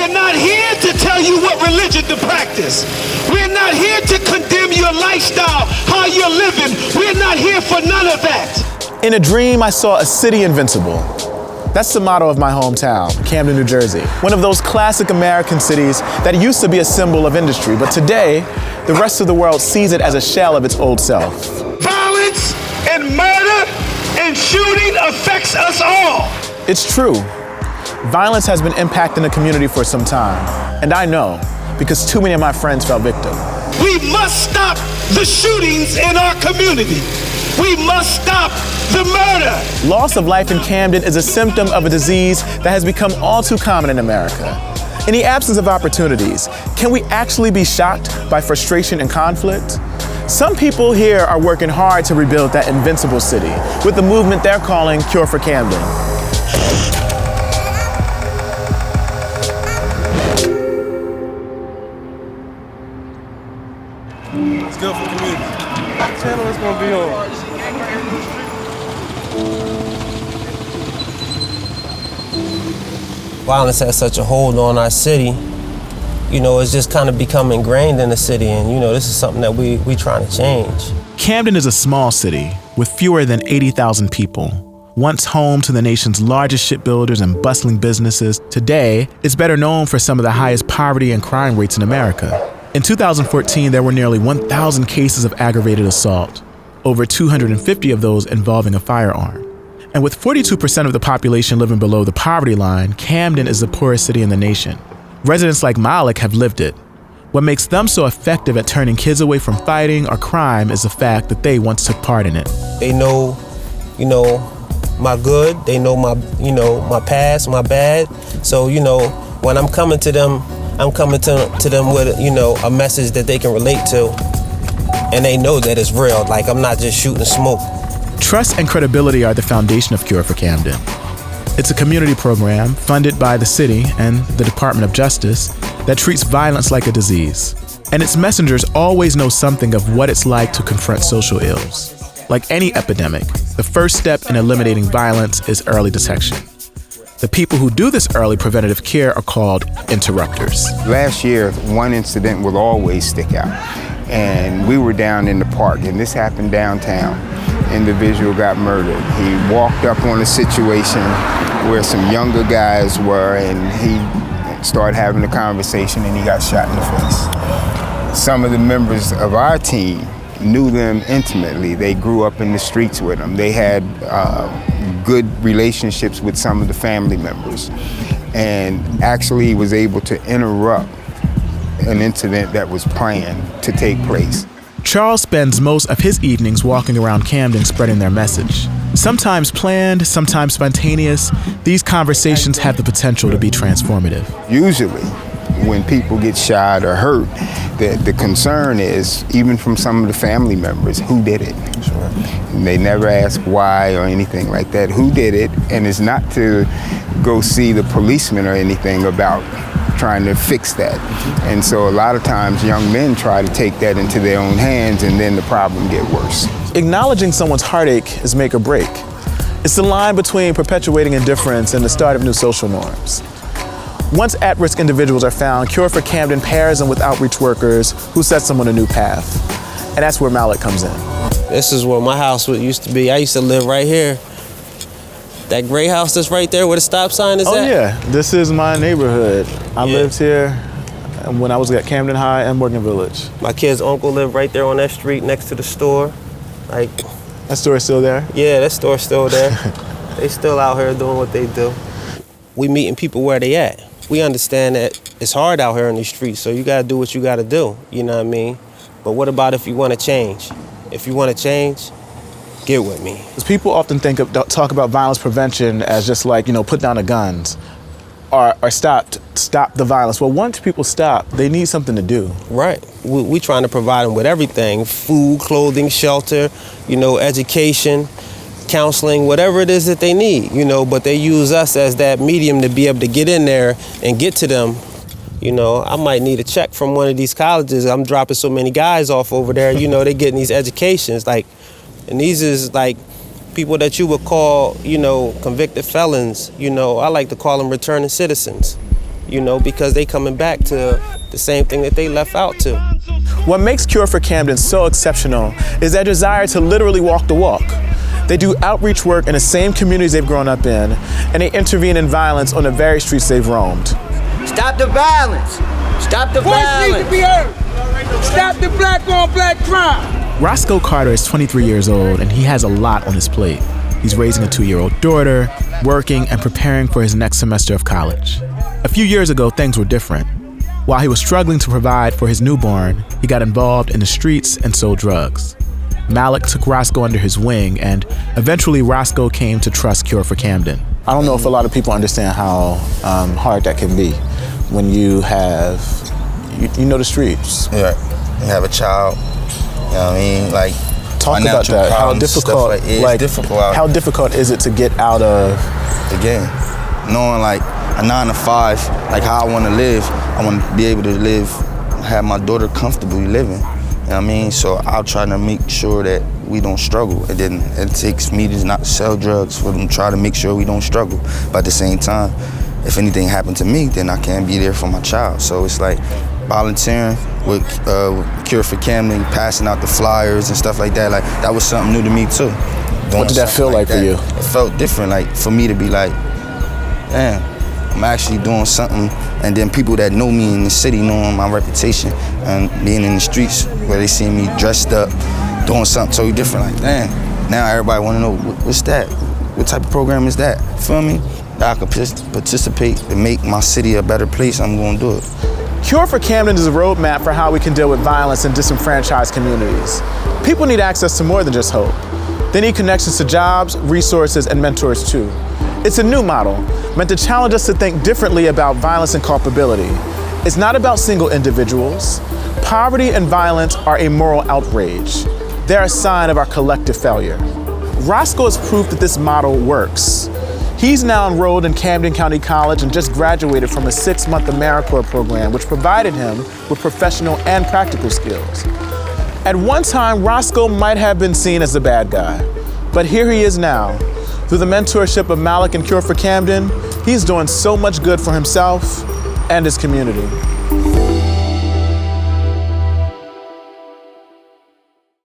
We're not here to tell you what religion to practice. We're not here to condemn your lifestyle, how you're living. We're not here for none of that. In a dream, I saw a city invincible. That's the motto of my hometown, Camden, New Jersey. One of those classic American cities that used to be a symbol of industry, but today, the rest of the world sees it as a shell of its old self. Violence and murder and shooting affects us all. It's true. Violence has been impacting the community for some time, and I know because too many of my friends fell victim. We must stop the shootings in our community. We must stop the murder. Loss of life in Camden is a symptom of a disease that has become all too common in America. In the absence of opportunities, can we actually be shocked by frustration and conflict? Some people here are working hard to rebuild that invincible city with the movement they're calling Cure for Camden. It's good for the community. What channel is going to be on? Violence has such a hold on our city. You know, it's just kind of become ingrained in the city, and you know, this is something that we trying to change. Camden is a small city with fewer than 80,000 people. Once home to the nation's largest shipbuilders and bustling businesses, today it's better known for some of the highest poverty and crime rates in America. In 2014, there were nearly 1,000 cases of aggravated assault, over 250 of those involving a firearm. And with 42% of the population living below the poverty line, Camden is the poorest city in the nation. Residents like Malik have lived it. What makes them so effective at turning kids away from fighting or crime is the fact that they once took part in it. They know, you know, my good, they know my, you know, my past, my bad. So, you know, when I'm coming to them, I'm coming to them with, you know, a message that they can relate to, and they know that it's real. Like, I'm not just shooting smoke. Trust and credibility are the foundation of Cure for Camden. It's a community program funded by the city and the Department of Justice that treats violence like a disease. And its messengers always know something of what it's like to confront social ills. Like any epidemic, the first step in eliminating violence is early detection. The people who do this early preventative care are called interrupters. Last year, one incident will always stick out. And we were down in the park, and this happened downtown. Individual got murdered. He walked up on a situation where some younger guys were, and he started having a conversation, and he got shot in the face. Some of the members of our team knew them intimately. They grew up in the streets with them. They had good relationships with some of the family members, and actually was able to interrupt an incident that was planned to take place. Charles spends most of his evenings walking around Camden spreading their message. Sometimes planned, sometimes spontaneous, these conversations have the potential to be transformative. Usually, when people get shot or hurt, the concern is, even from some of the family members, who did it? Sure. And they never ask why or anything like that. Who did it? And it's not to go see the policeman or anything about trying to fix that. And so a lot of times young men try to take that into their own hands, and then the problem get worse. Acknowledging someone's heartache is make or break. It's the line between perpetuating indifference and the start of new social norms. Once at-risk individuals are found, Cure for Camden pairs them with outreach workers who sets them on a new path. And that's where Malik comes in. This is where my house used to be. I used to live right here. That gray house that's right there where the stop sign is at? Oh yeah, this is my neighborhood. I lived here when I was at Camden High and Morgan Village. My kid's uncle lived right there on that street next to the store. Like, that store is still there? Yeah, that store's still there. They still out here doing what they do. We meeting people where they at. We understand that it's hard out here in these streets, so you gotta do what you gotta do, you know what I mean? But what about if you wanna change? If you wanna change, get with me. Because people often talk about violence prevention as just like, you know, put down the guns or stop the violence. Well, once people stop, they need something to do. Right. We trying to provide them with everything: food, clothing, shelter, you know, education, counseling, whatever it is that they need, you know, but they use us as that medium to be able to get in there and get to them. You know, I might need a check from one of these colleges. I'm dropping so many guys off over there, you know, they getting these educations, like, and these is like people that you would call, you know, convicted felons. You know, I like to call them returning citizens. you know, because they coming back to the same thing that they left out to. What makes Cure for Camden so exceptional is their desire to literally walk the walk. They do outreach work in the same communities they've grown up in, and they intervene in violence on the very streets they've roamed. Stop the violence! Stop the violence! Voice needs to be heard! Stop the black on black crime! Roscoe Carter is 23 years old, and he has a lot on his plate. He's raising a 2-year-old daughter, working, and preparing for his next semester of college. A few years ago, things were different. While he was struggling to provide for his newborn, he got involved in the streets and sold drugs. Malik took Roscoe under his wing, and eventually Roscoe came to trust Cure for Camden. I don't know if a lot of people understand how hard that can be when you have, you know the streets. Yeah, you have a child, you know what I mean? Like, talk about that. How difficult, like difficult how difficult is it to get out of the game? Knowing like a 9 to 5, like how I want to live. I want to be able to live, have my daughter comfortably living. You know what I mean? So I'll try to make sure that we don't struggle. And then it takes me to not sell drugs for them, try to make sure we don't struggle. But at the same time, if anything happened to me, then I can't be there for my child. So it's like volunteering with Cure for Camden, passing out the flyers and stuff like that. Like, that was something new to me too. What did that feel like for you? It felt different, like for me to be like, damn, I'm actually doing something, and then people that know me in the city, knowing my reputation, and being in the streets where they see me dressed up, doing something totally different, like, damn, now everybody want to know, what's that? What type of program is that? Feel me? That I can participate and make my city a better place, I'm going to do it. Cure for Camden is a roadmap for how we can deal with violence in disenfranchised communities. People need access to more than just hope. They need connections to jobs, resources, and mentors too. It's a new model, meant to challenge us to think differently about violence and culpability. It's not about single individuals. Poverty and violence are a moral outrage. They're a sign of our collective failure. Roscoe is proof that this model works. He's now enrolled in Camden County College and just graduated from a 6-month AmeriCorps program, which provided him with professional and practical skills. At one time, Roscoe might have been seen as the bad guy, but here he is now. Through the mentorship of Malik and Cure for Camden, he's doing so much good for himself and his community.